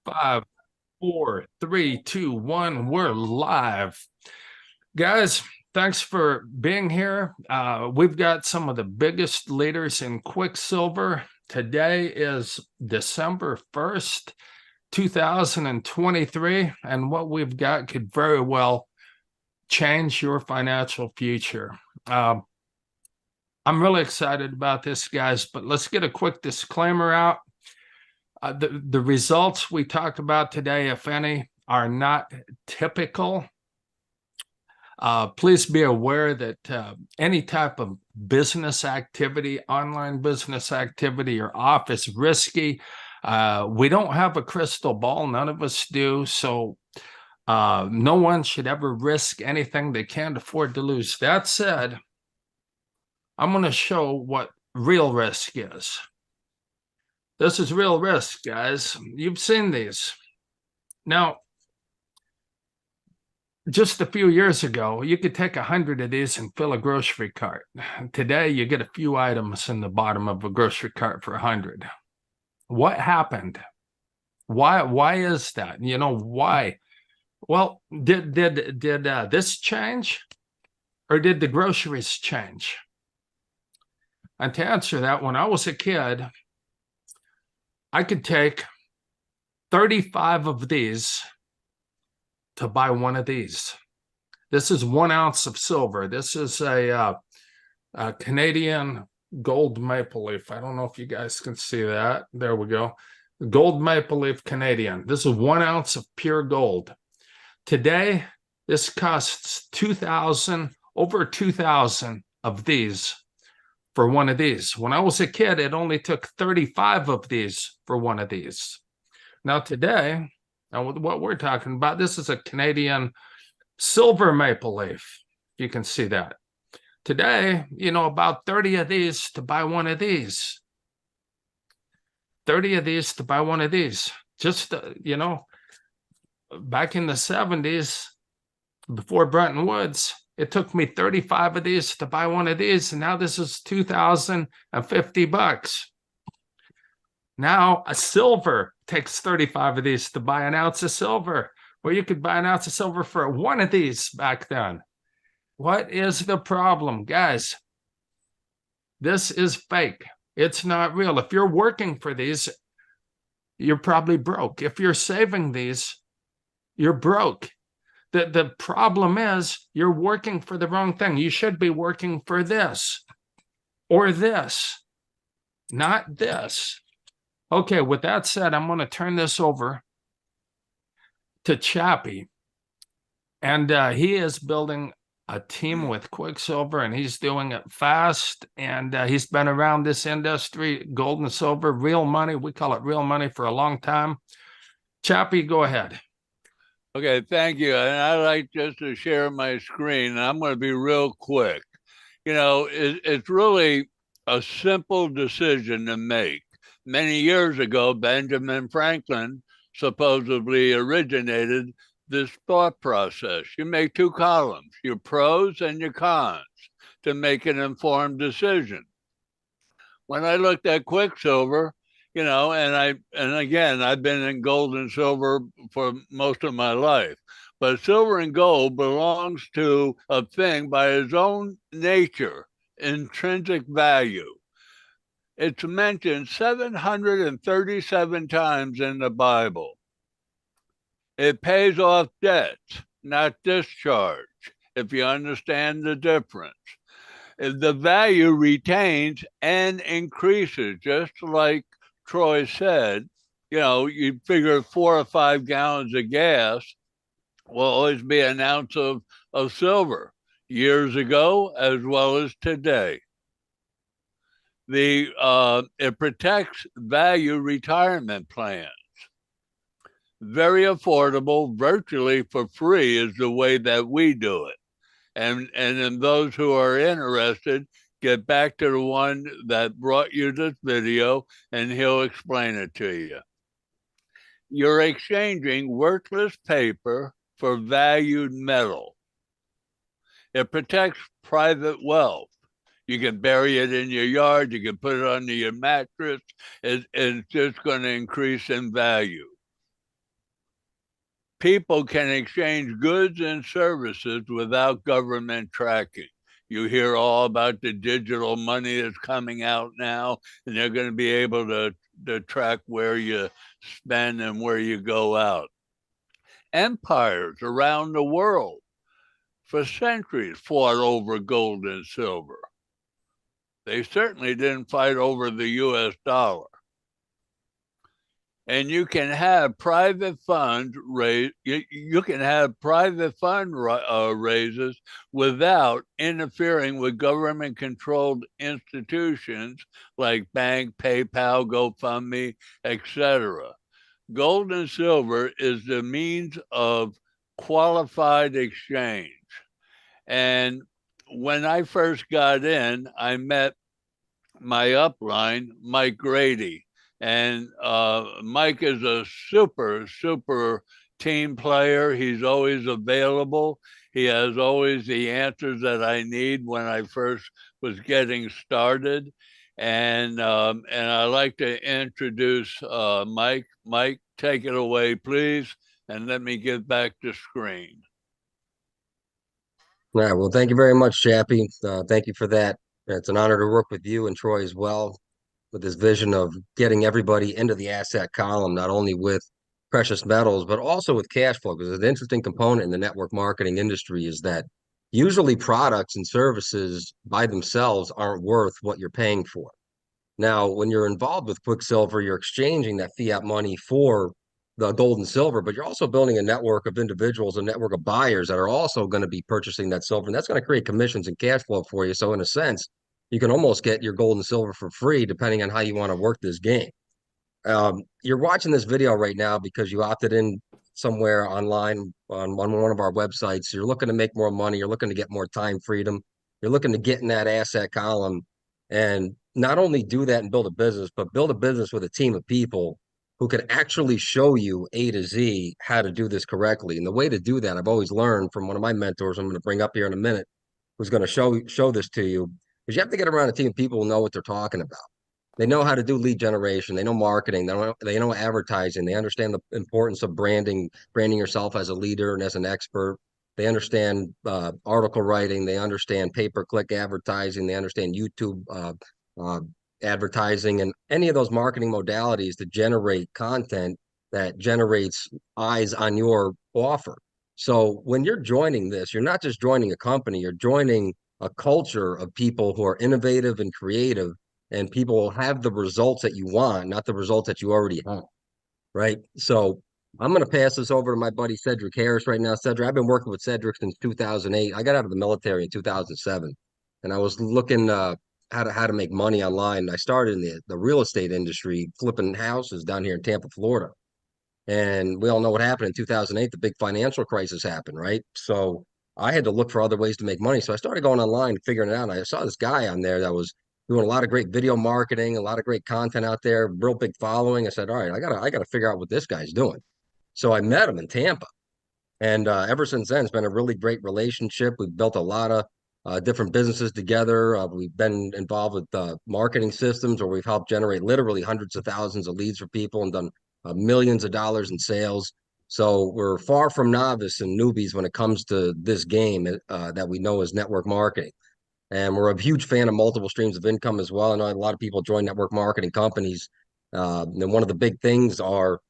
Five, four, three, two, one. We're live. Guys, thanks for being here. We've got some of the biggest leaders in Quicksilver. Today is December 1st, 2023, and what we've got could very well change your financial future. I'm really excited about this, guys, but let's get a quick disclaimer out. The results we talk about today, if any, are not typical. Please be aware that any type of business activity, online business activity, or off is risky. We don't have a crystal ball. None of us do. So no one should ever risk anything they can't afford to lose. That said, I'm going to show what real risk is. This is real risk, guys. You've seen these. Now, just a few years ago, you could take 100 of these and fill a grocery cart. Today, you get a few items in the bottom of a grocery cart for 100. What happened? Why is that? You know, why? Well, did this change, or did the groceries change? And to answer that, when I was a kid, I could take 35 of these to buy one of these. This is 1 ounce of silver. This is a Canadian gold maple leaf. I don't know if you guys can see that. There we go. Gold maple leaf Canadian. This is 1 ounce of pure gold. Today, this costs over 2,000 of these for one of these. When I was a kid, it only took 35 of these for one of these. Now today, what we're talking about, this is a Canadian silver maple leaf. You can see that. Today, you know, about 30 of these to buy one of these. 30 of these to buy one of these. Just, you know, back in the 70s, before Bretton Woods, it took me 35 of these to buy one of these, and now this is $2,050. Now a silver takes 35 of these to buy an ounce of silver, where you could buy an ounce of silver for one of these back then. What is the problem, guys? This is fake. It's not real. If you're working for these, you're probably broke. If you're saving these, you're broke. The problem is you're working for the wrong thing. You should be working for this or this, not this. Okay, with that said, I'm going to turn this over to Chappy. And he is building a team with Quicksilver, and he's doing it fast. And he's been around this industry, gold and silver, real money. We call it real money for a long time. Chappy, go ahead. Okay, thank you. And I like just to share my screen, and I'm going to be real quick. You know, it's really a simple decision to make. Many years ago, Benjamin Franklin supposedly originated this thought process. You make 2 columns, your pros and your cons, to make an informed decision. When I looked at Quicksilver, you know, and again, I've been in gold and silver for most of my life, but silver and gold belongs to a thing by its own nature, intrinsic value. It's mentioned 737 times in the Bible. It pays off debts, not discharge, if you understand the difference. The value retains and increases, just like Troy said. You know, you figure 4 or 5 gallons of gas will always be an ounce of silver, years ago as well as today. It protects value retirement plans. Very affordable, virtually for free is the way that we do it. And then those who are interested, get back to the one that brought you this video, and he'll explain it to you. You're exchanging worthless paper for valued metal. It protects private wealth. You can bury it in your yard. You can put it under your mattress. It's just going to increase in value. people can exchange goods and services without government tracking. You hear all about the digital money that's coming out now, and they're going to be able to track where you spend and where you go out. Empires around the world for centuries fought over gold and silver. They certainly didn't fight over the US dollar. And you can have private funds raise. You can have private fund raises without interfering with government-controlled institutions like bank, PayPal, GoFundMe, etc. Gold and silver is the means of qualified exchange. And when I first got in, I met my upline, Mike Grady. And Mike is a super team player. He's always available. He has always the answers that I need when I first was getting started. And I like to introduce Mike. Mike, take it away, please. And let me get back to screen. All right. Well, thank you very much, Chappy. Thank you for that. It's an honor to work with you and Troy as well, with this vision of getting everybody into the asset column, not only with precious metals, but also with cash flow. Because an interesting component in the network marketing industry is that usually products and services by themselves aren't worth what you're paying for. Now, when you're involved with Quicksilver, you're exchanging that fiat money for the gold and silver, but you're also building a network of individuals, a network of buyers that are also going to be purchasing that silver. And that's going to create commissions and cash flow for you. So in a sense, you can almost get your gold and silver for free, depending on how you want to work this game. You're watching this video right now because you opted in somewhere online on one of our websites. You're looking to make more money. You're looking to get more time freedom. You're looking to get in that asset column and not only do that and build a business, but build a business with a team of people who can actually show you A to Z how to do this correctly. And the way to do that, I've always learned from one of my mentors, I'm going to bring up here in a minute, who's going to show this to you, is you have to get around a team of people who know what they're talking about. They know how to do lead generation. They know marketing. They know advertising. They understand the importance of branding yourself as a leader and as an expert. They understand article writing. They understand pay-per-click advertising. They understand YouTube uh, advertising and any of those marketing modalities to generate content that generates eyes on your offer. So when you're joining this, you're not just joining a company, you're joining a culture of people who are innovative and creative, and people will have the results that you want, not the results that you already have, right? So I'm going to pass this over to my buddy Cedrick Harris right now. Cedrick, I've been working with Cedrick since 2008. I got out of the military in 2007, and I was looking how to make money online. I started in the real estate industry, flipping houses down here in Tampa, Florida. And we all know what happened in 2008. The big financial crisis happened, right? So I had to look for other ways to make money. So I started going online, figuring it out. And I saw this guy on there that was doing a lot of great video marketing, a lot of great content out there, real big following. I said, all right, I gotta figure out what this guy's doing. So I met him in Tampa. And ever since then, it's been a really great relationship. We've built a lot of different businesses together. We've been involved with marketing systems where we've helped generate literally hundreds of thousands of leads for people and done millions of dollars in sales. So we're far from novice and newbies when it comes to this game that we know as network marketing. And we're a huge fan of multiple streams of income as well. I know a lot of people join network marketing companies. And one of the big things are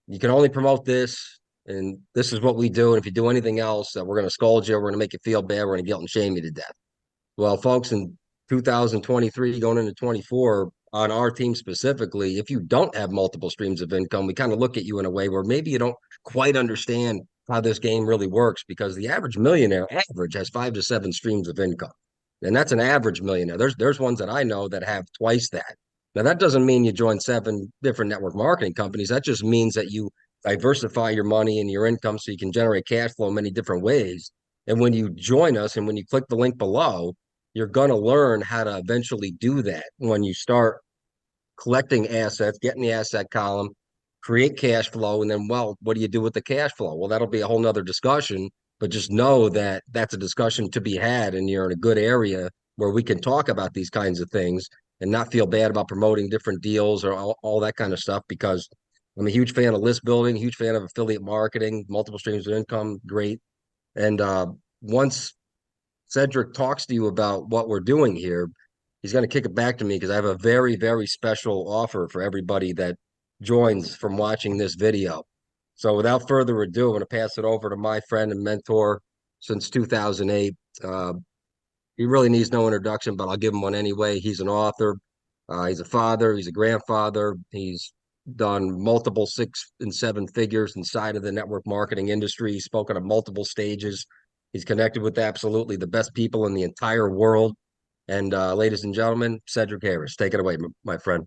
you can only promote this, and this is what we do. And if you do anything else, we're going to scold you. We're going to make you feel bad. We're going to guilt and shame you to death. Well, folks, in 2023, going into 24, on our team specifically, if you don't have multiple streams of income, we kind of look at you in a way where maybe you don't quite understand how this game really works, because the average millionaire has 5 to 7 streams of income. And that's an average millionaire. There's ones that I know that have twice that. Now, that doesn't mean you join 7 different network marketing companies. That just means that you diversify your money and your income so you can generate cash flow in many different ways. And when you join us and when you click the link below, you're going to learn how to eventually do that when you start collecting assets, getting the asset column, create cash flow, and then, well, what do you do with the cash flow? Well, that'll be a whole nother discussion, but just know that that's a discussion to be had, and you're in a good area where we can talk about these kinds of things and not feel bad about promoting different deals or all that kind of stuff, because I'm a huge fan of list building, huge fan of affiliate marketing, multiple streams of income, great. And once Cedrick talks to you about what we're doing here, he's going to kick it back to me because I have a very, very special offer for everybody that joins from watching this video. So without further ado, I'm going to pass it over to my friend and mentor since 2008. He really needs no introduction, but I'll give him one anyway. He's an author. He's a father. He's a grandfather. He's done multiple 6 and 7 figures inside of the network marketing industry. He's spoken on multiple stages. He's connected with absolutely the best people in the entire world. And ladies and gentlemen, Cedrick Harris, take it away, my friend.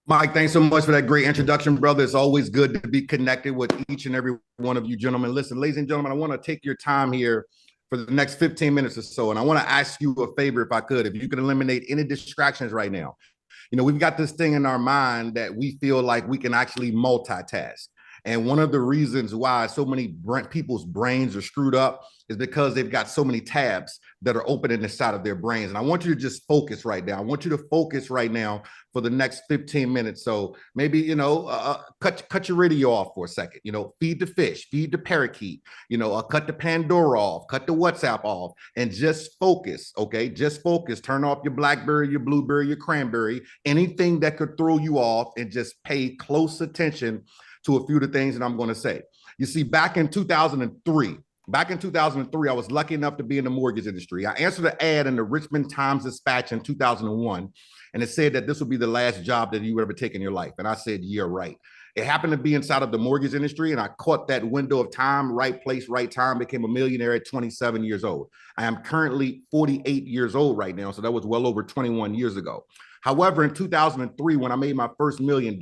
Mike, thanks so much for that great introduction, brother. It's always good to be connected with each and every one of you gentlemen. Listen, ladies and gentlemen, I want to take your time here for the next 15 minutes or so. And I want to ask you a favor, if I could, if you could eliminate any distractions right now. You know, we've got this thing in our mind that we feel like we can actually multitask. And one of the reasons why so many people's brains are screwed up is because they've got so many tabs that are open in the side of their brains. And I want you to just focus right now. I want you to focus right now for the next 15 minutes. So maybe, you know, cut your radio off for a second, you know, feed the fish, feed the parakeet, you know, cut the Pandora off, cut the WhatsApp off, and just focus, okay? Just focus. Turn off your BlackBerry, your Blueberry, your Cranberry, anything that could throw you off, and just pay close attention to a few of the things that I'm going to say. You see, back in 2003, I was lucky enough to be in the mortgage industry. I answered an ad in the Richmond Times-Dispatch in 2001, and it said that this would be the last job that you would ever take in your life. And I said, yeah, right. It happened to be inside of the mortgage industry, and I caught that window of time, right place, right time, became a millionaire at 27 years old. I am currently 48 years old right now, so that was well over 21 years ago. However, in 2003, when I made my first $1 million,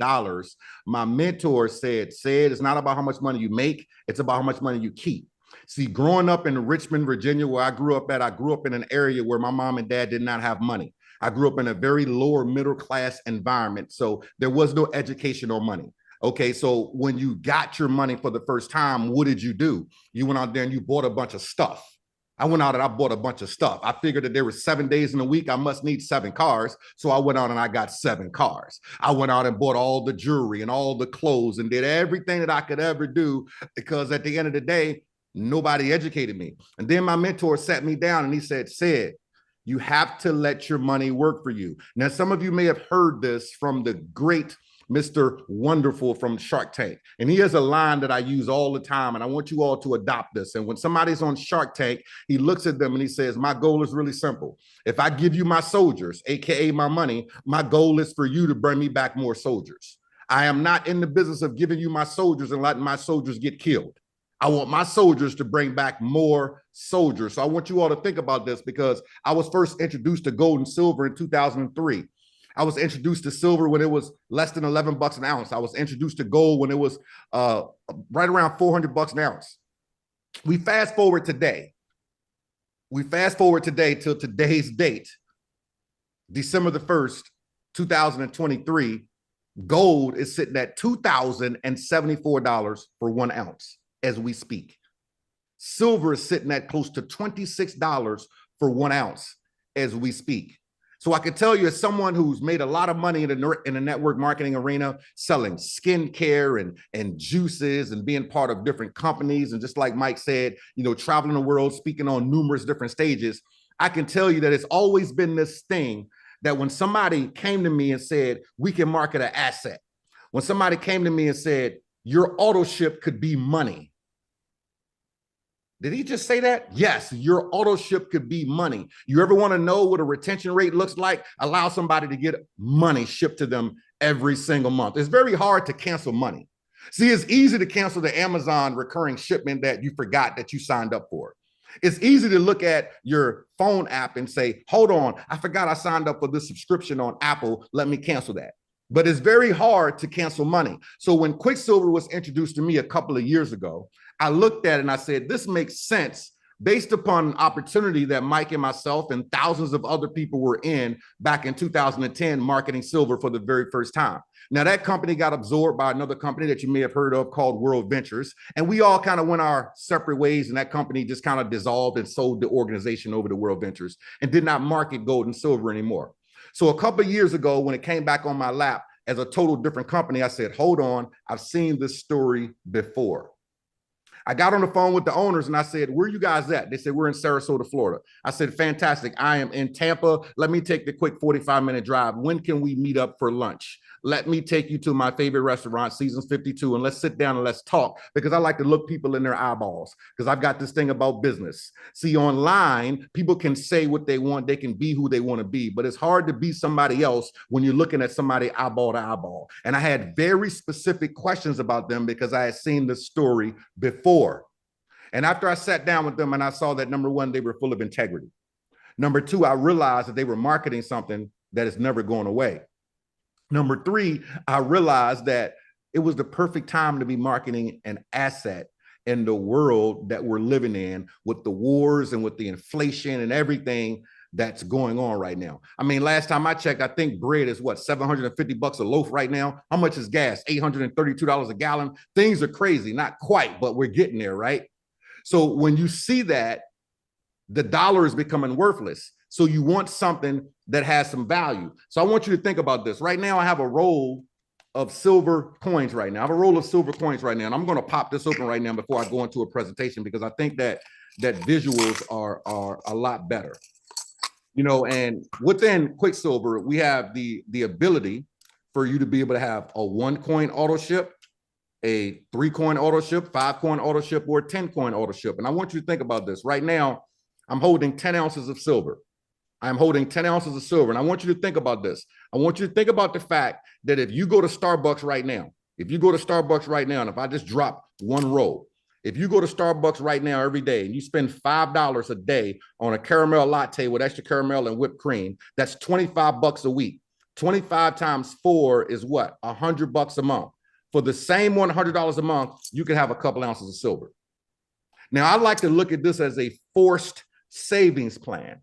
my mentor said, it's not about how much money you make, it's about how much money you keep. See, growing up in Richmond, Virginia, where I grew up in an area where my mom and dad did not have money. I grew up in a very lower middle class environment, so there was no education or money. Okay, so when you got your money for the first time, what did you do? You went out there and you bought a bunch of stuff. I went out and I bought a bunch of stuff. I figured that there were 7 days in a week. I must need 7 cars. So I went out and I got 7 cars. I went out and bought all the jewelry and all the clothes and did everything that I could ever do, because at the end of the day, nobody educated me. And then my mentor sat me down and he said, Sid, you have to let your money work for you. Now, some of you may have heard this from the great Mr. Wonderful from Shark Tank. And he has a line that I use all the time, and I want you all to adopt this. And when somebody's on Shark Tank, he looks at them and he says, my goal is really simple. If I give you my soldiers, AKA my money, my goal is for you to bring me back more soldiers. I am not in the business of giving you my soldiers and letting my soldiers get killed. I want my soldiers to bring back more soldiers. So I want you all to think about this, because I was first introduced to gold and silver in 2003. I was introduced to silver when it was less than $11 an ounce. I was introduced to gold when it was right around $400 an ounce. We fast forward today. Till today's date, December the 1st, 2023, gold is sitting at $2,074 for 1 ounce as we speak. Silver is sitting at close to $26 for 1 ounce as we speak. So I can tell you, as someone who's made a lot of money in the network marketing arena, selling skincare and juices and being part of different companies, and just like Mike said, you know, traveling the world, speaking on numerous different stages, I can tell you that it's always been this thing that when somebody came to me and said, we can market an asset, when somebody came to me and said, your auto ship could be money. Did he just say that? Yes, your auto ship could be money. You ever want to know what a retention rate looks like? Allow somebody to get money shipped to them every single month. It's very hard to cancel money. See, it's easy to cancel the Amazon recurring shipment that you forgot that you signed up for. It's easy to look at your phone app and say, hold on, I forgot I signed up for this subscription on Apple. Let me cancel that. But it's very hard to cancel money. So when Quicksilver was introduced to me a couple of years ago, I looked at it and I said, this makes sense based upon an opportunity that Mike and myself and thousands of other people were in back in 2010, marketing silver for the very first time. Now, that company got absorbed by another company that you may have heard of called World Ventures. And we all kind of went our separate ways, and that company just kind of dissolved and sold the organization over to World Ventures and did not market gold and silver anymore. So a couple of years ago, when it came back on my lap, as a total different company. I said, hold on, I've seen this story before. I got on the phone with the owners and I said, where are you guys at? They said, we're in Sarasota, Florida. I said, fantastic. I am in Tampa. Let me take the quick 45-minute drive. When can we meet up for lunch? Let me take you to my favorite restaurant, Seasons 52, and let's sit down and let's talk, because I like to look people in their eyeballs, because I've got this thing about business. See, online, people can say what they want. They can be who they want to be, but it's hard to be somebody else when you're looking at somebody eyeball to eyeball. And I had very specific questions about them because I had seen this story before. And after I sat down with them and I saw that, number one, they were full of integrity. Number two, I realized that they were marketing something that is never going away. Number three, I realized that it was the perfect time to be marketing an asset in the world that we're living in, with the wars and with the inflation and everything that's going on right now. I mean, last time I checked, I think bread is what, $750 a loaf right now? How much is gas? $832 a gallon. Things are crazy, not quite, but we're getting there, right? So when you see that, the dollar is becoming worthless. So you want something that has some value. So I want you to think about this. Right now, I have a roll of silver coins right now. I have a roll of silver coins right now, and I'm going to pop this open right now before I go into a presentation, because I think that visuals are a lot better. You know, and within Quicksilver, we have the ability for you to be able to have a 1-coin auto ship, a 3-coin auto ship, 5-coin auto ship, or a 10-coin auto ship. And I want you to think about this. Right now, I'm holding 10 ounces of silver. I'm holding 10 ounces of silver. And I want you to think about this. I want you to think about the fact that if you go to Starbucks right now, and if I just drop one roll, if you go to Starbucks right now every day and you spend $5 a day on a caramel latte with extra caramel and whipped cream, that's $25 a week. 25 times 4 is what? $100 a month. For the same $100 a month, you can have a couple ounces of silver. Now, I like to look at this as a forced savings plan.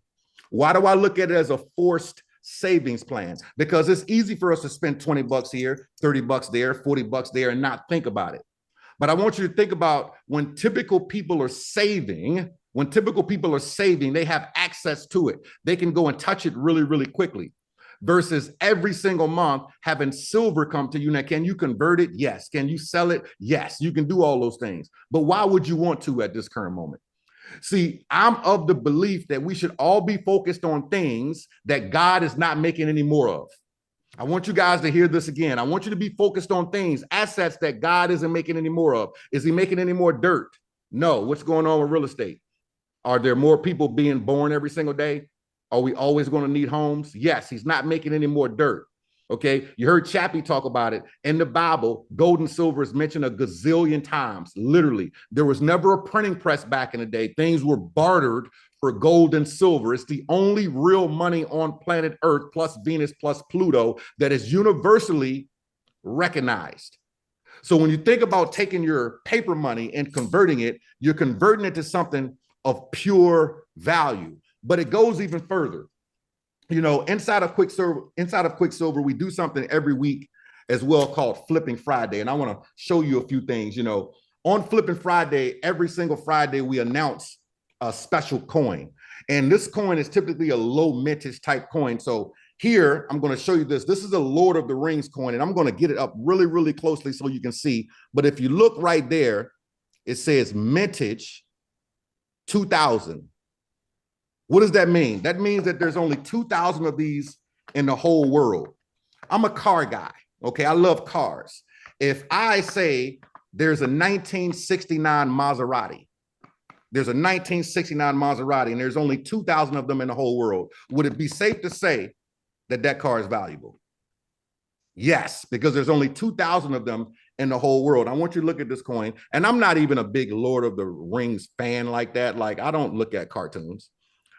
Why do I look at it as a forced savings plan? Because it's easy for us to spend $20 here, $30 there, $40 there, and not think about it. But I want you to think about when typical people are saving, they have access to it. They can go and touch it really, really quickly, versus every single month having silver come to you. Now, can you convert it? Yes. Can you sell it? Yes, you can do all those things. But why would you want to at this current moment? See, I'm of the belief that we should all be focused on things that God is not making any more of. I want you guys to hear this again. I want you to be focused on things, assets that God isn't making any more of. Is he making any more dirt? No. What's going on with real estate? Are there more people being born every single day? Are we always going to need homes? Yes, he's not making any more dirt. Okay, you heard Chappy talk about it. In the Bible, gold and silver is mentioned a gazillion times. Literally, there was never a printing press back in the day. Things were bartered for gold and silver. It's the only real money on planet Earth, plus Venus, plus Pluto, that is universally recognized. So when you think about taking your paper money and converting it, you're converting it to something of pure value. But it goes even further. You know, inside of Quicksilver, we do something every week as well called Flipping Friday. And I want to show you a few things. You know, on Flipping Friday, every single Friday, we announce a special coin. And this coin is typically a low mintage type coin. So here, I'm going to show you this. This is a Lord of the Rings coin, and I'm going to get it up really, really closely so you can see. But if you look right there, it says mintage 2000. What does that mean? That means that there's only 2,000 of these in the whole world. I'm a car guy, okay? I love cars. If I say there's a 1969 Maserati, and there's only 2,000 of them in the whole world, would it be safe to say that that car is valuable? Yes, because there's only 2,000 of them in the whole world. I want you to look at this coin, and I'm not even a big Lord of the Rings fan like that. Like, I don't look at cartoons.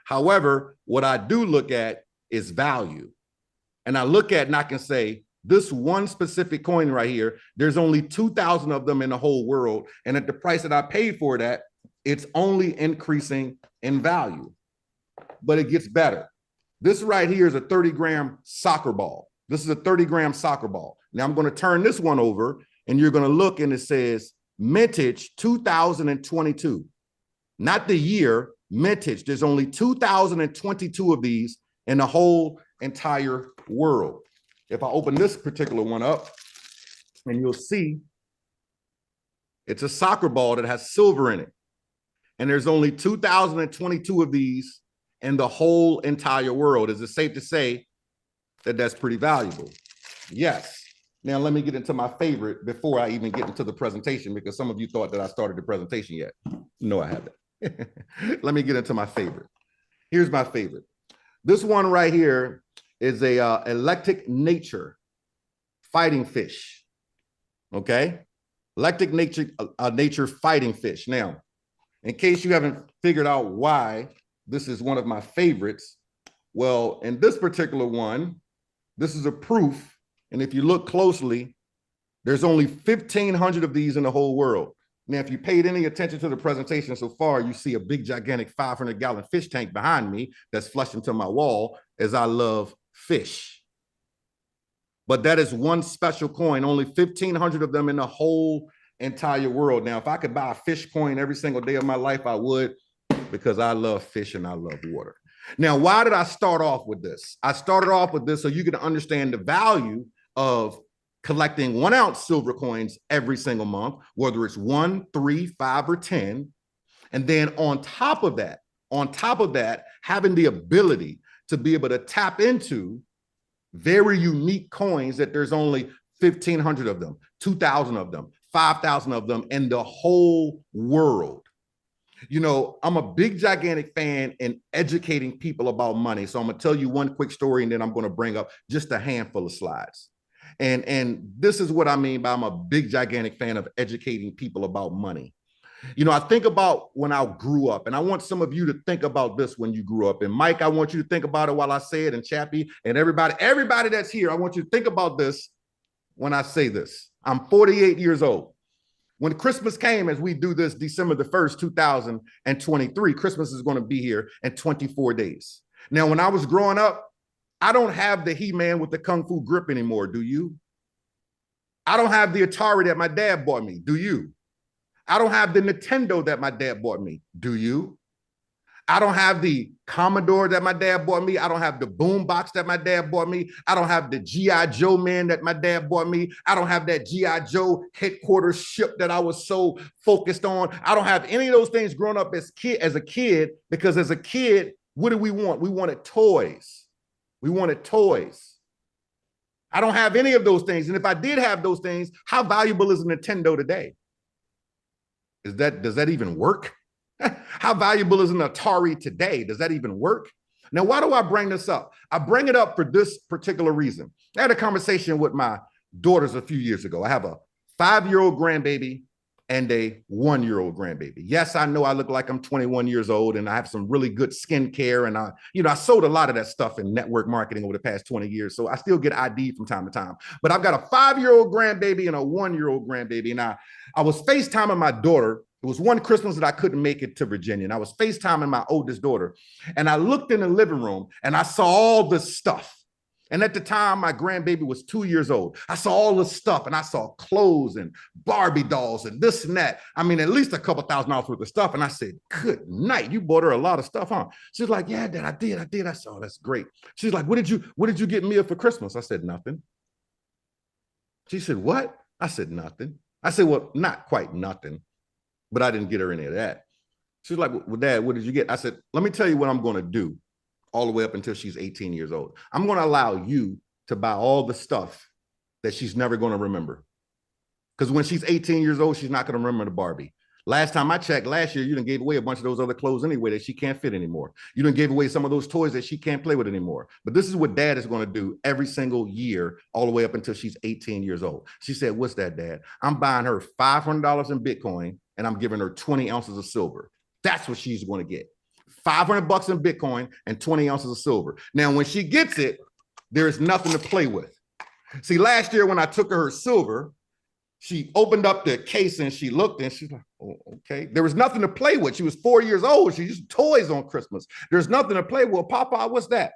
However, what I do look at is value. And I look at and I can say, this one specific coin right here, there's only 2,000 of them in the whole world. And at the price that I paid for that, it's only increasing in value. But it gets better. This right here is a 30-gram soccer ball. This is a 30-gram soccer ball. Now I'm going to turn this one over, and you're going to look, and it says mintage 2022. Not the year, mintage. There's only 2022 of these in the whole entire world. if I open this particular one up, and you'll see it's a soccer ball that has silver in it. And there's only 2,022 of these in the whole entire world. Is it safe to say that that's pretty valuable? Yes. Now, let me get into my favorite before I even get into the presentation, because some of you thought that I started the presentation yet. No, I haven't. Let me get into my favorite. Here's my favorite. This one right here is a electric nature fighting fish. Okay? Electric nature fighting fish. Now, in case you haven't figured out why this is one of my favorites, well, in this particular one, this is a proof. And if you look closely, there's only 1,500 of these in the whole world. Now, if you paid any attention to the presentation so far, you see a big, gigantic 500-gallon fish tank behind me that's flushed into my wall, as I love fish. But that is one special coin, only 1,500 of them in the whole entire world. Now, if I could buy a fish coin every single day of my life, I would, because I love fish and I love water. Now, why did I start off with this? I started off with this so you can understand the value of collecting 1 ounce silver coins every single month, whether it's 1, 3, 5, or 10. And then on top of that, having the ability to be able to tap into very unique coins that there's only 1,500 of them, 2,000 of them, 5,000 of them in the whole world. You know, I'm a big, gigantic fan in educating people about money. So I'm going to tell you one quick story, and then I'm going to bring up just a handful of slides. And this is what I mean by I'm a big, gigantic fan of educating people about money. You know, I think about when I grew up, and I want some of you to think about this when you grew up. And Mike, I want you to think about it while I say it, and Chappy, and everybody that's here, I want you to think about this when I say this. I'm 48 years old. When Christmas came, as we do this December the 1st, 2023, Christmas is going to be here in 24 days. Now, when I was growing up, I don't have the He-Man with the Kung Fu grip anymore, do you? I don't have the Atari that my dad bought me, do you? I don't have the Nintendo that my dad bought me, do you? I don't have the Commodore that my dad bought me. I don't have the boombox that my dad bought me. I don't have the G.I. Joe man that my dad bought me. I don't have that G.I. Joe headquarters ship that I was so focused on. I don't have any of those things growing up as a kid, because as a kid, what did we want? We wanted toys. We wanted toys. I don't have any of those things. And if I did have those things, how valuable is a Nintendo today? Does that even work? How valuable is an Atari today? Does that even work? Now, why do I bring this up? I bring it up for this particular reason. I had a conversation with my daughters a few years ago. I have a 5-year-old grandbaby and a 1-year-old grandbaby. Yes, I know I look like I'm 21 years old, and I have some really good skincare, and I sold a lot of that stuff in network marketing over the past 20 years. So I still get ID from time to time. But I've got a 5-year-old grandbaby and a 1-year-old grandbaby. And I was FaceTiming my daughter. It was one Christmas that I couldn't make it to Virginia, and I was FaceTiming my oldest daughter, and I looked in the living room and I saw all this stuff. And at the time, my grandbaby was 2 years old. I saw all this stuff, and I saw clothes and Barbie dolls and this and that. I mean, at least a couple $1,000s worth of stuff. And I said, good night. You bought her a lot of stuff, huh? She's like, yeah, Dad, I did. I said, oh, that's great. She's like, what did you get Mia for Christmas? I said, nothing. She said, what? I said, nothing. I said, well, not quite nothing, but I didn't get her any of that. She's like, well, Dad, what did you get? I said, let me tell you what I'm going to do all the way up until she's 18 years old. I'm going to allow you to buy all the stuff that she's never going to remember. Because when she's 18 years old, she's not going to remember the Barbie. Last time I checked, last year, you done gave away a bunch of those other clothes anyway that she can't fit anymore. You done gave away some of those toys that she can't play with anymore. But this is what Dad is going to do every single year, all the way up until she's 18 years old. She said, what's that, Dad? I'm buying her $500 in Bitcoin, and I'm giving her 20 ounces of silver. That's what she's going to get. $500 in Bitcoin and 20 ounces of silver. Now, when she gets it, there's nothing to play with. See, last year when I took her silver, she opened up the case and she looked and she's like, oh, okay. There was nothing to play with. She was 4 years old. She used toys on Christmas. There's nothing to play with. Papa, what's that?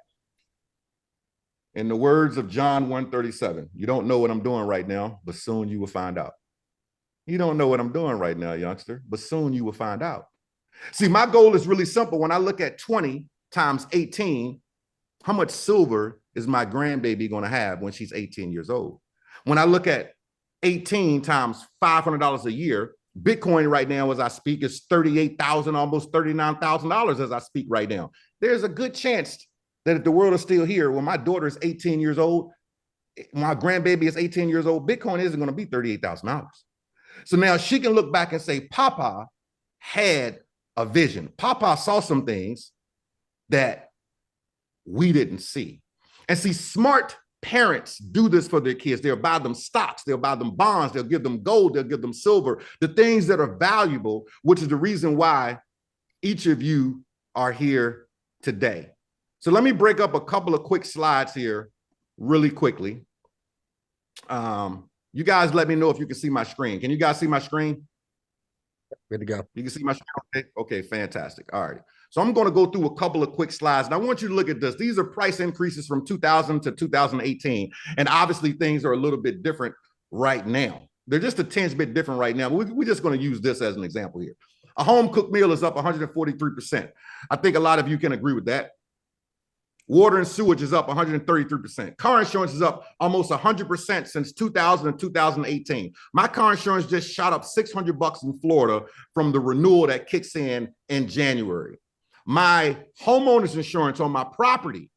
In the words of John 1:37, you don't know what I'm doing right now, but soon you will find out. You don't know what I'm doing right now, youngster, but soon you will find out. See, my goal is really simple. When I look at 20 times 18, how much silver is my grandbaby going to have when she's 18 years old? When I look at 18 times $500 a year, Bitcoin right now, as I speak, is $38,000, almost $39,000 as I speak right now. There's a good chance that if the world is still here, when my daughter is 18 years old, my grandbaby is 18 years old, Bitcoin isn't going to be $38,000. So now she can look back and say, Papa had a vision. Papa saw some things that we didn't see. And see, smart parents do this for their kids. They'll buy them stocks, they'll buy them bonds, they'll give them gold, they'll give them silver, the things that are valuable, which is the reason why each of you are here today. So let me break up a couple of quick slides here really quickly. You guys let me know if you can see my screen. Can you guys see my screen? Good to go. You can see my screen? Okay, fantastic. All right. So I'm going to go through a couple of quick slides, and I want you to look at this. These are price increases from 2000 to 2018, and obviously things are a little bit different right now. They're just a tinge bit different right now. We're just going to use this as an example here. A home cooked meal is up 143%. I think a lot of you can agree with that. Water and sewage is up 133%. Car insurance is up almost 100% since 2000 and 2018. My car insurance just shot up $600 in Florida from the renewal that kicks in January. My homeowner's insurance on my property,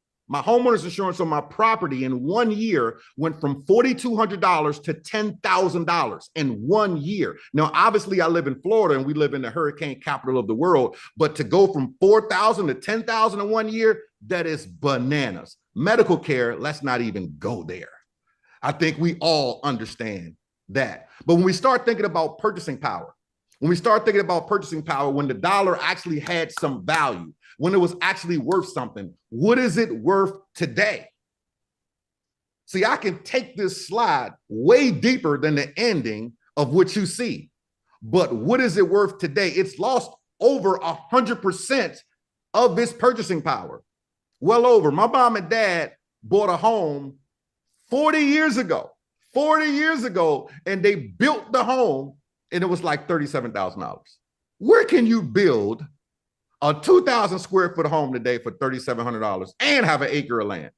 in 1 year went from $4,200 to $10,000 in 1 year. Now, obviously, I live in Florida and we live in the hurricane capital of the world, but to go from $4,000 to $10,000 in 1 year, that is bananas. Medical care, let's not even go there. I think we all understand that. But when we start thinking about purchasing power, when the dollar actually had some value, when it was actually worth something, what is it worth today? See, I can take this slide way deeper than the ending of what you see. But what is it worth today? It's lost over 100% of its purchasing power. Well over. My mom and dad bought a home 40 years ago, and they built the home and it was like $37,000. Where can you build a 2,000 square foot home today for $3,700 and have an acre of land?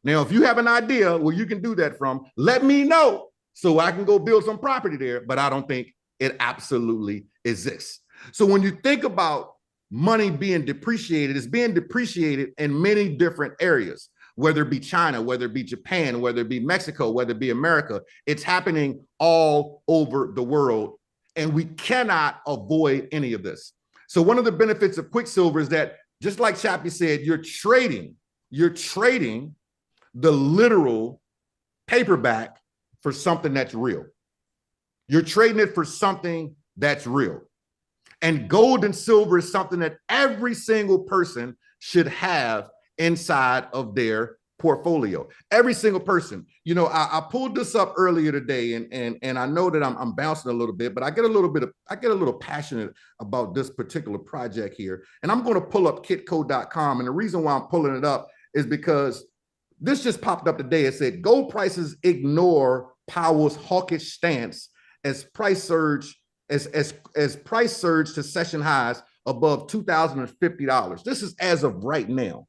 Now, if you have an idea where you can do that from, let me know so I can go build some property there, but I don't think it absolutely exists. So when you think about money being depreciated, it's being depreciated in many different areas, whether it be China, whether it be Japan, whether it be Mexico, whether it be America. It's happening all over the world, and we cannot avoid any of this. So one of the benefits of Quicksilver is that, just like Chappy said, you're trading the literal paperback for something that's real. You're trading it for something that's real. And gold and silver is something that every single person should have inside of their portfolio. Every single person. You know, I pulled this up earlier today, and I know that I'm bouncing a little bit, but I get a little passionate about this particular project here. And I'm going to pull up kitco.com. And the reason why I'm pulling it up is because this just popped up today. It said gold prices ignore Powell's hawkish stance as price surge to session highs above $2,050. This is as of right now.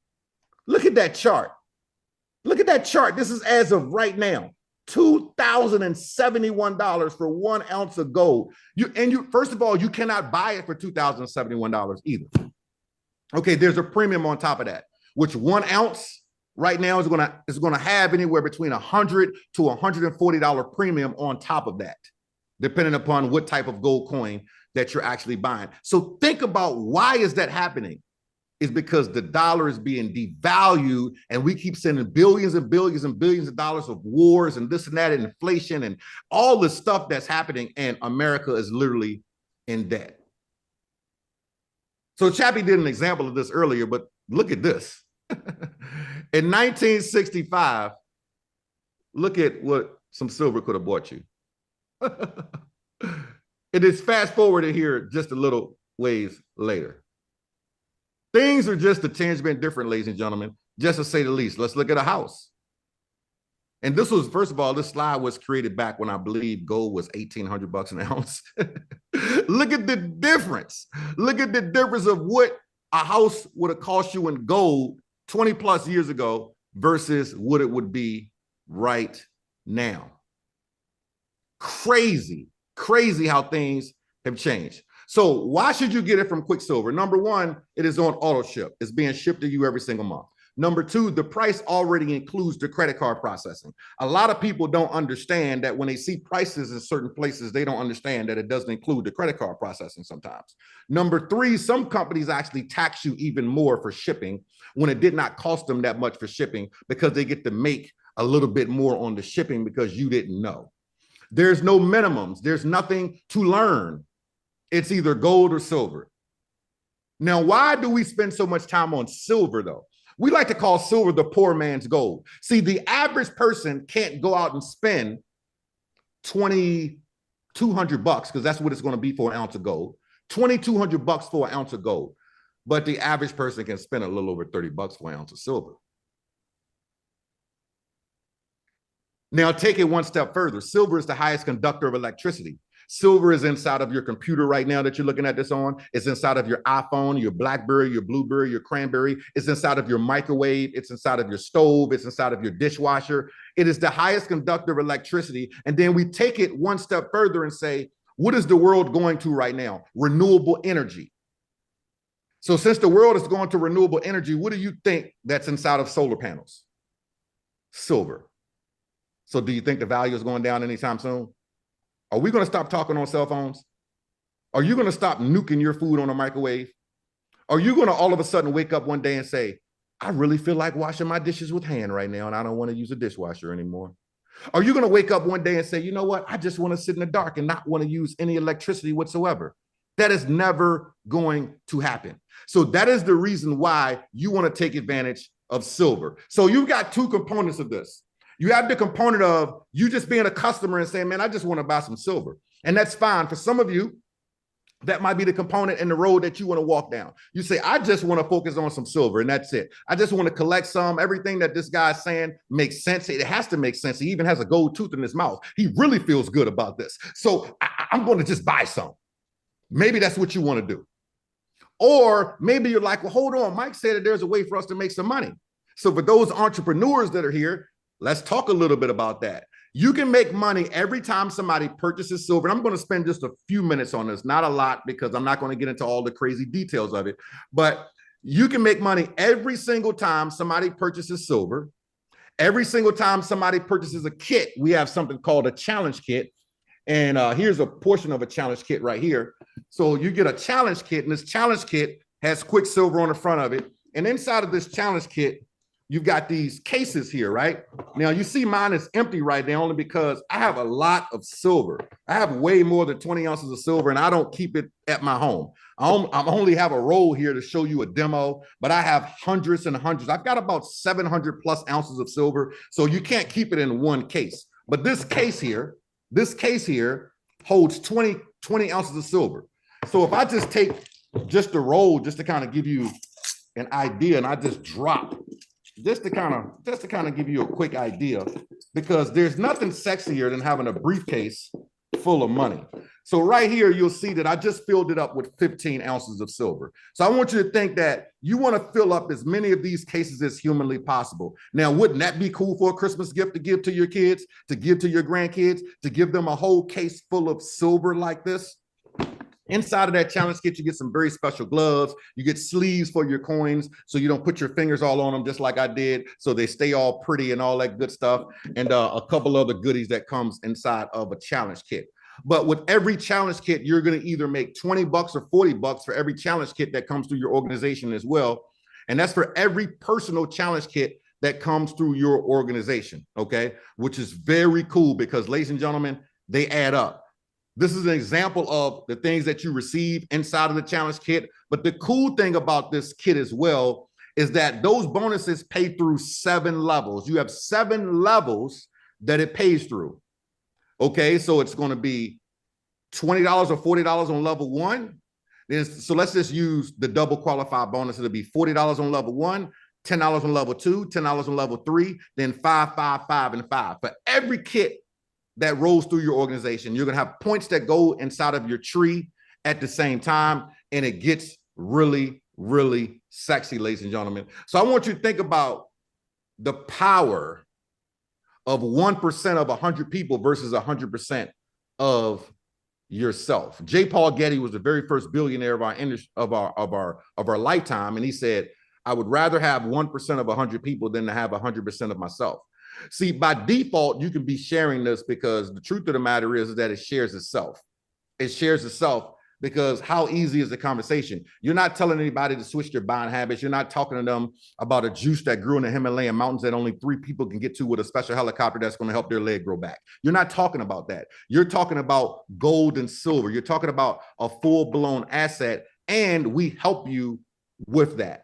Look at that chart. This is as of right now. $2,071 for 1 ounce of gold. First of all, you cannot buy it for $2,071 either. Okay, there's a premium on top of that, which 1 ounce right now is gonna have anywhere between $100 to $140 premium on top of that, depending upon what type of gold coin that you're actually buying. So think about, why is that happening? It's because the dollar is being devalued, and we keep sending billions and billions and billions of dollars of wars and this and that and inflation and all the stuff that's happening, and America is literally in debt. So Chappy did an example of this earlier, but look at this. In 1965, look at what some silver could have bought you. It is fast forwarded here just a little ways later. Things are just a tinge bit different, ladies and gentlemen, just to say the least. Let's look at a house. And this was, first of all, this slide was created back when I believe gold was $1,800 an ounce. Look at the difference. Look at the difference of what a house would have cost you in gold 20 plus years ago versus what it would be right now. Crazy how things have changed. So why should you get it from Quicksilver? Number one, it is on auto ship. It's being shipped to you every single month. Number two, the price already includes the credit card processing. A lot of people don't understand that when they see prices in certain places, they don't understand that it doesn't include the credit card processing sometimes. Number three, some companies actually tax you even more for shipping when it did not cost them that much for shipping because they get to make a little bit more on the shipping because you didn't know. There's no minimums. There's nothing to learn. It's either gold or silver. Now, why do we spend so much time on silver though? We like to call silver the poor man's gold. See, the average person can't go out and spend $2,200 because that's what it's going to be for an ounce of gold. $2,200 for an ounce of gold. But the average person can spend a little over $30 for an ounce of silver. Now take it one step further. Silver is the highest conductor of electricity. Silver is inside of your computer right now that you're looking at this on. It's inside of your iPhone, your BlackBerry, your Blueberry, your Cranberry. It's inside of your microwave. It's inside of your stove. It's inside of your dishwasher. It is the highest conductor of electricity. And then we take it one step further and say, what is the world going to right now? Renewable energy. So since the world is going to renewable energy, what do you think that's inside of solar panels? Silver. So do you think the value is going down anytime soon? Are we going to stop talking on cell phones? Are you going to stop nuking your food on a microwave? Are you going to all of a sudden wake up one day and say, I really feel like washing my dishes with hand right now and I don't want to use a dishwasher anymore? Are you going to wake up one day and say, you know what? I just want to sit in the dark and not want to use any electricity whatsoever. That is never going to happen. So that is the reason why you want to take advantage of silver. So you've got two components of this. You have the component of you just being a customer and saying, man, I just want to buy some silver. And that's fine. For some of you, that might be the component in the road that you want to walk down. You say, I just want to focus on some silver and that's it. I just want to collect some. Everything that this guy's saying makes sense. It has to make sense. He even has a gold tooth in his mouth. He really feels good about this. So I'm going to just buy some. Maybe that's what you want to do. Or maybe you're like, well, hold on. Mike said that there's a way for us to make some money. So for those entrepreneurs that are here, let's talk a little bit about that. You can make money every time somebody purchases silver. And I'm going to spend just a few minutes on this, not a lot, because I'm not going to get into all the crazy details of it. But you can make money every single time somebody purchases silver. Every single time somebody purchases a kit, we have something called a challenge kit. And here's a portion of a challenge kit right here. So you get a challenge kit, and this challenge kit has Quicksilver on the front of it. And inside of this challenge kit, you've got these cases here, right? Now you see mine is empty right now only because I have a lot of silver. I have way more than 20 ounces of silver and I don't keep it at my home. I only have a roll here to show you a demo, but I have hundreds and hundreds. I've got about 700 plus ounces of silver. So you can't keep it in one case. But this case here holds 20 ounces of silver. So if I just take just the roll, just to kind of give you an idea, and I just drop just to kind of give you a quick idea, because there's nothing sexier than having a briefcase full of money. So right here, you'll see that I just filled it up with 15 ounces of silver. So I want you to think that you want to fill up as many of these cases as humanly possible. Now, wouldn't that be cool for a Christmas gift to give to your kids, to give to your grandkids, to give them a whole case full of silver like this? Inside of that challenge kit, you get some very special gloves. You get sleeves for your coins so you don't put your fingers all on them just like I did, so they stay all pretty and all that good stuff, and a couple other goodies that comes inside of a challenge kit. But with every challenge kit, you're going to either make $20 or $40 for every challenge kit that comes through your organization as well. And that's for every personal challenge kit that comes through your organization, okay? Which is very cool because, ladies and gentlemen, they add up. This is an example of the things that you receive inside of the challenge kit. But the cool thing about this kit as well is that those bonuses pay through 7 levels. You have 7 levels that it pays through. Okay, so it's going to be $20 or $40 on level 1. So let's just use the double qualified bonus. It'll be $40 on level 1, $10 on level 2, $10 on level 3, then 5, 5, 5, and 5. For every kit that rolls through your organization, you're going to have points that go inside of your tree at the same time, and it gets really, really sexy, ladies and gentlemen. So I want you to think about the power of 1% of 100 people versus 100% of yourself. J. Paul Getty was the very first billionaire of our industry, of our lifetime, and he said, "I would rather have 1% of 100 people than to have 100% of myself." See, by default, you can be sharing this because the truth of the matter is that it shares itself. It shares itself because how easy is the conversation? You're not telling anybody to switch their buying habits. You're not talking to them about a juice that grew in the Himalayan mountains that only 3 people can get to with a special helicopter that's going to help their leg grow back. You're not talking about that. You're talking about gold and silver. You're talking about a full-blown asset, and we help you with that.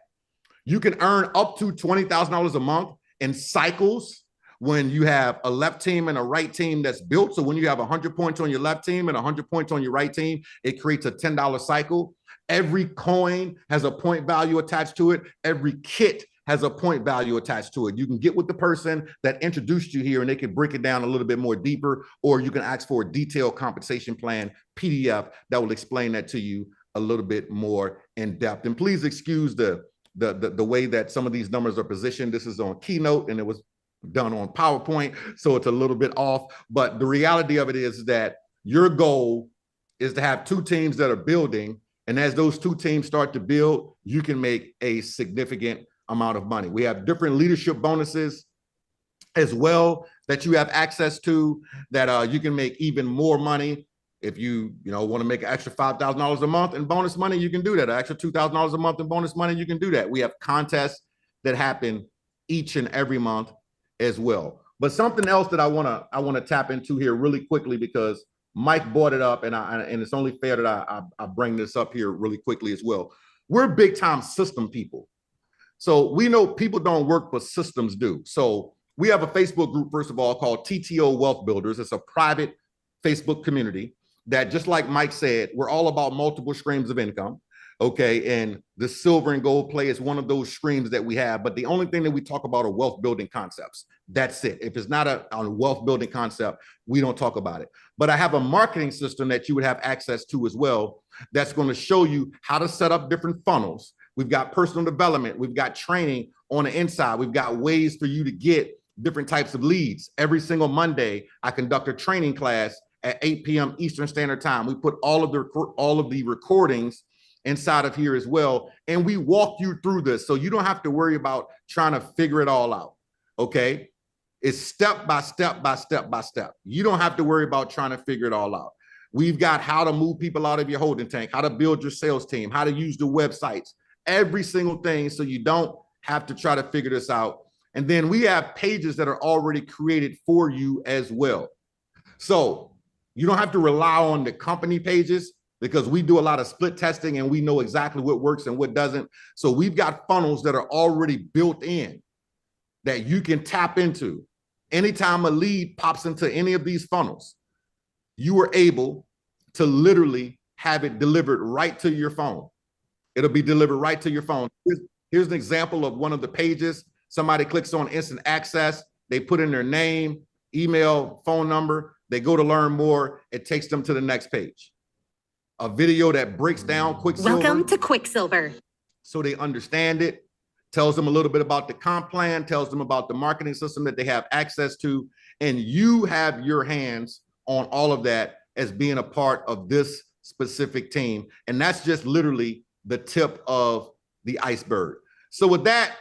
You can earn up to $20,000 a month in cycles when you have a left team and a right team that's built. So when you have 100 points on your left team and 100 points on your right team, it creates a $10 cycle. Every coin has a point value attached to it. Every kit has a point value attached to it. You can get with the person that introduced you here and they can break it down a little bit more deeper, or you can ask for a detailed compensation plan PDF that will explain that to you a little bit more in depth. And please excuse the way that some of these numbers are positioned. This is on Keynote and it was done on PowerPoint, so it's a little bit off. But the reality of it is that your goal is to have 2 teams that are building, and as those 2 teams start to build, you can make a significant amount of money. We have different leadership bonuses as well that you have access to that you can make even more money. If you want to make an extra $5,000 a month in bonus money, you can do that. An extra $2,000 a month in bonus money, you can do that. We have contests that happen each and every month as well. But something else that I want to tap into here really quickly, because Mike brought it up, and it's only fair that I bring this up here really quickly as well. We're big time system people. So we know people don't work, but systems do. So we have a Facebook group, first of all, called TTO Wealth Builders. It's a private Facebook community that, just like Mike said, we're all about multiple streams of income. Okay, and the silver and gold play is one of those streams that we have. But the only thing that we talk about are wealth building concepts. That's it. If it's not a wealth building concept, we don't talk about it. But I have a marketing system that you would have access to as well that's going to show you how to set up different funnels. We've got personal development. We've got training on the inside. We've got ways for you to get different types of leads. Every single Monday, I conduct a training class at 8 p.m. Eastern Standard Time. We put all of the recordings inside of here as well, and we walk you through this, so you don't have to worry about trying to figure it all out. Okay, it's step by step by step by step. You don't have to worry about trying to figure it all out. We've got how to move people out of your holding tank, how to build your sales team, how to use the websites, every single thing, so you don't have to try to figure this out. And then we have pages that are already created for you as well, so you don't have to rely on the company pages, because we do a lot of split testing and we know exactly what works and what doesn't. So we've got funnels that are already built in that you can tap into. Anytime a lead pops into any of these funnels, you are able to literally have it delivered right to your phone. It'll be delivered right to your phone. Here's an example of one of the pages. Somebody clicks on instant access. They put in their name, email, phone number. They go to learn more. It takes them to the next page. A video that breaks down Quicksilver. Welcome to Quicksilver. So they understand it, tells them a little bit about the comp plan, tells them about the marketing system that they have access to, and you have your hands on all of that as being a part of this specific team. And that's just literally the tip of the iceberg. So with that,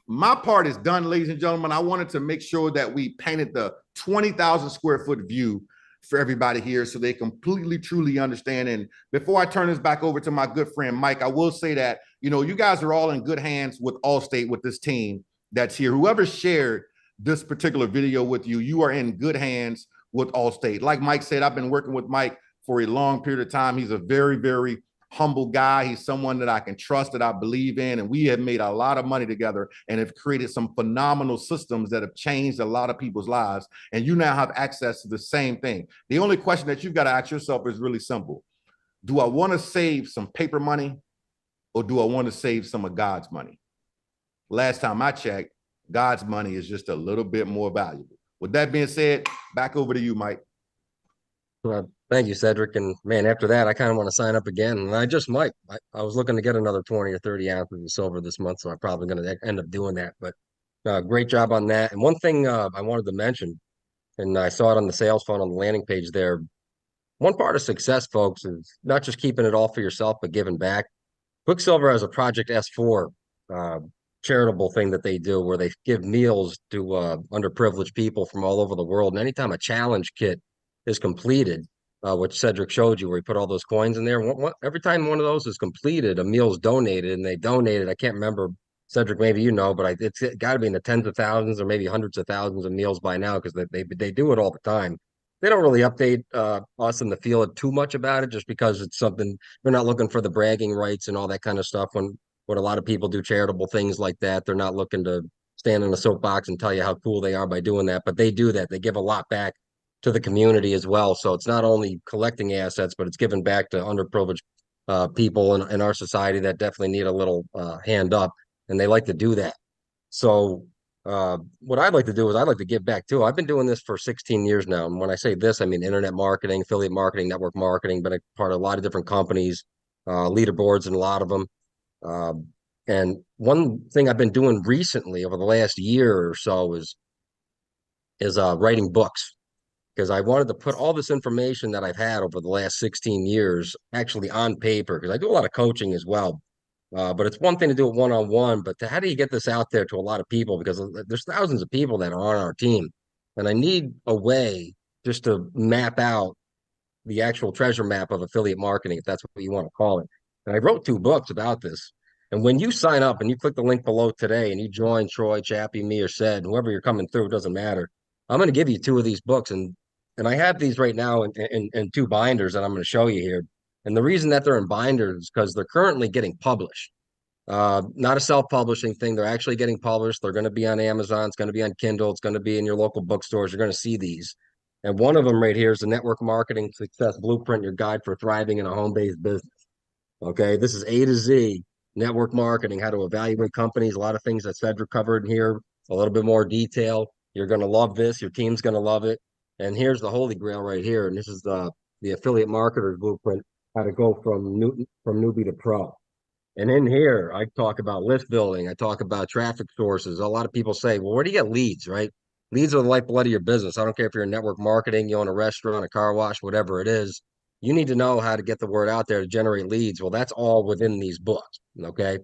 my part is done, ladies and gentlemen. I wanted to make sure that we painted the 20,000 square foot view for everybody here so they completely, truly understand. And before I turn this back over to my good friend, Mike, I will say that, you guys are all in good hands with Allstate, with this team that's here. Whoever shared this particular video with you, you are in good hands with Allstate. Like Mike said, I've been working with Mike for a long period of time. He's a very, very humble guy. He's someone that I can trust, that I believe in, and we have made a lot of money together and have created some phenomenal systems that have changed a lot of people's lives. And you now have access to the same thing. The only question that you've got to ask yourself is really simple. Do I want to save some paper money, or do I want to save some of God's money? Last time I checked, God's money is just a little bit more valuable. With that being said, back over to you, Mike. Well, thank you, Cedric. And man, after that, I kind of want to sign up again. And I just might. I was looking to get another 20 or 30 ounces of silver this month, so I'm probably going to end up doing that. But Great job on that. And one thing I wanted to mention, and I saw it on the sales funnel on the landing page there. One part of success, folks, is not just keeping it all for yourself, but giving back. Quicksilver has a Project S4 uh, charitable thing that they do where they give meals to underprivileged people from all over the world. And anytime a challenge kit is completed, which Cedrick showed you, where he put all those coins in there, every time one of those is completed, a meal is donated, and they donated. I can't remember, Cedrick, maybe you know, but it's got to be in the tens of thousands or maybe hundreds of thousands of meals by now because they do it all the time. They don't really update us in the field too much about it, just because it's something they're not looking for the bragging rights and all that kind of stuff. When a lot of people do charitable things like that, they're not looking to stand in a soapbox and tell you how cool they are by doing that, but they do that. They give a lot back to the community as well. So it's not only collecting assets, but it's giving back to underprivileged people in our society that definitely need a little hand up, and they like to do that. So what I'd like to do is I'd like to give back too. I've been doing this for 16 years now. And when I say this, I mean internet marketing, affiliate marketing, network marketing, been a part of a lot of different companies, leaderboards and a lot of them. And one thing I've been doing recently over the last year or so is writing books, because I wanted to put all this information that I've had over the last 16 years actually on paper, because I do a lot of coaching as well. But it's one thing to do it one-on-one, but how do you get this out there to a lot of people? Because there's thousands of people that are on our team, and I need a way just to map out the actual treasure map of affiliate marketing, if that's what you want to call it. And I wrote 2 books about this. And when you sign up and you click the link below today and you join Troy, Chappy, me, or Ced, whoever you're coming through, it doesn't matter. I'm going to give you 2 of these books, and I have these right now in 2 binders that I'm going to show you here. And the reason that they're in binders is because they're currently getting published. Not a self-publishing thing. They're actually getting published. They're going to be on Amazon. It's going to be on Kindle. It's going to be in your local bookstores. You're going to see these. And one of them right here is the Network Marketing Success Blueprint, your guide for thriving in a home-based business. Okay, this is A to Z, network marketing, how to evaluate companies, a lot of things that Cedrick covered in here, a little bit more detail. You're going to love this. Your team's going to love it. And here's the holy grail right here. And this is the affiliate marketer's blueprint, how to go from newbie to pro. And in here, I talk about list building. I talk about traffic sources. A lot of people say, well, where do you get leads, right? Leads are the lifeblood of your business. I don't care if you're in network marketing, you own a restaurant, a car wash, whatever it is. You need to know how to get the word out there to generate leads. Well, that's all within these books, okay?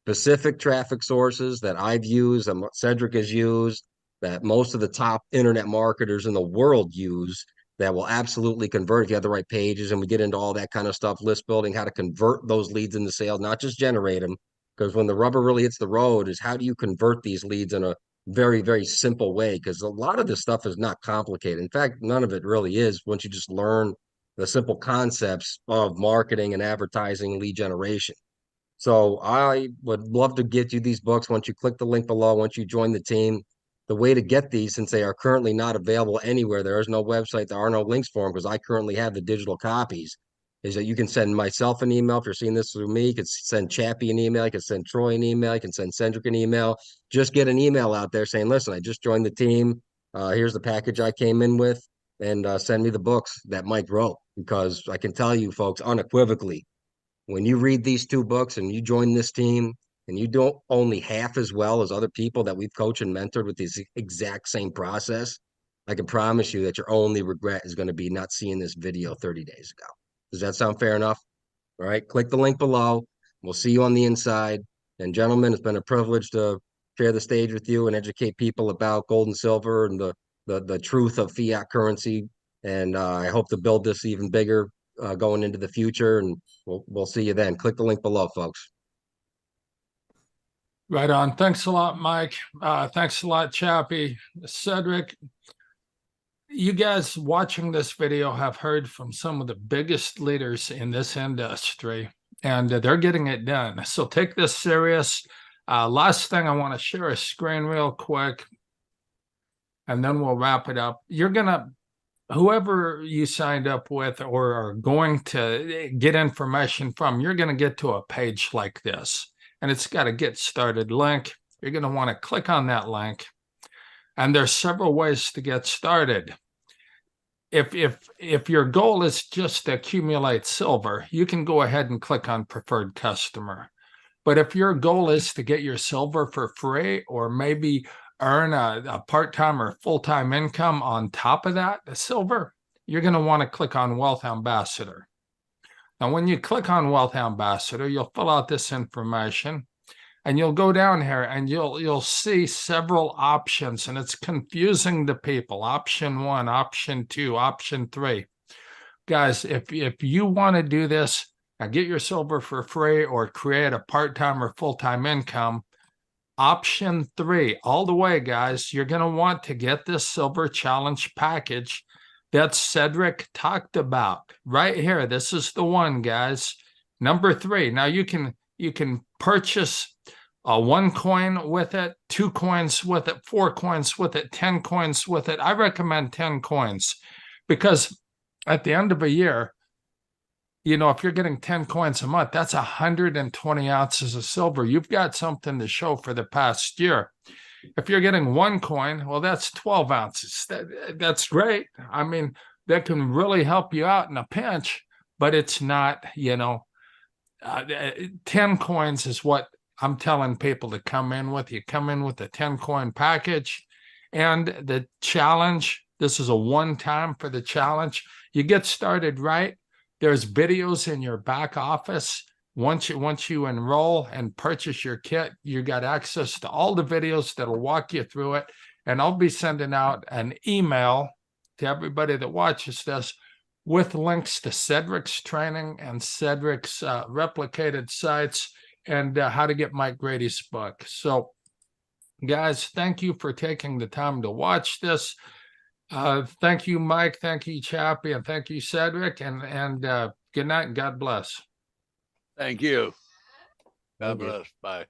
Specific traffic sources that I've used and Cedrick has used, that most of the top internet marketers in the world use, that will absolutely convert if you have the right pages. And we get into all that kind of stuff, list building, how to convert those leads into sales, not just generate them. Because when the rubber really hits the road is how do you convert these leads in a very, very simple way? Because a lot of this stuff is not complicated. In fact, none of it really is once you just learn the simple concepts of marketing and advertising, lead generation. So I would love to get you these books once you click the link below, once you join the team. The way to get these, since they are currently not available anywhere, there is no website, there are no links for them because I currently have the digital copies, is that you can send myself an email. If you're seeing this through me, you can send Chappy an email, you can send Troy an email, you can send Cedrick an email. Just get an email out there saying, listen, I just joined the team. Here's the package I came in with, and send me the books that Mike wrote, because I can tell you folks unequivocally, when you read these 2 books and you join this team and you don't only half as well as other people that we've coached and mentored with this exact same process, I can promise you that your only regret is going to be not seeing this video 30 days ago. Does that sound fair enough? All right, click the link below. We'll see you on the inside. And gentlemen, it's been a privilege to share the stage with you and educate people about gold and silver and the truth of fiat currency. And I hope to build this even bigger going into the future. And we'll see you then. Click the link below, folks. Right on. Thanks a lot, Mike. Thanks a lot, Chappy. Cedrick, you guys watching this video have heard from some of the biggest leaders in this industry, and they're getting it done. So take this serious. Last thing, I want to share a screen real quick, and then we'll wrap it up. You're going to, whoever you signed up with or are going to get information from, you're going to get to a page like this. And it's got a get started link. You're going to want to click on that link. And there's several ways to get started. If your goal is just to accumulate silver, you can go ahead and click on preferred customer. But if your goal is to get your silver for free, or maybe earn a part-time or full-time income on top of that, the silver, you're going to want to click on Wealth Ambassador. Now, when you click on Wealth Ambassador, you'll fill out this information and you'll go down here and you'll see several options, and it's confusing to people. Option 1, option 2, option 3. Guys, if you want to do this and get your silver for free or create a part-time or full-time income, option 3 all the way, guys, you're going to want to get this silver challenge package that Cedrick talked about right here. This is the one, guys. Number 3. Now you can purchase 1 coin with it, 2 coins with it, 4 coins with it, 10 coins with it. I recommend 10 coins because at the end of a year, you know, if you're getting 10 coins a month, that's 120 ounces of silver. You've got something to show for the past year. If you're getting 1 coin, well, that's 12 ounces. That's great. I mean, that can really help you out in a pinch, but it's not, you know, 10 coins is what I'm telling people to come in with. You come in with a 10 coin package, and the challenge, this is a one-time for the challenge. You get started right. There's videos in your back office. Once you enroll and purchase your kit, you got access to all the videos that'll walk you through it. And I'll be sending out an email to everybody that watches this with links to Cedrick's training and Cedrick's replicated sites and how to get Mike Grady's book. So, guys, thank you for taking the time to watch this. Thank you, Mike. Thank you, Chappy, and thank you, Cedrick. And good night and God bless. Thank you. God Thank you. bless. Bye.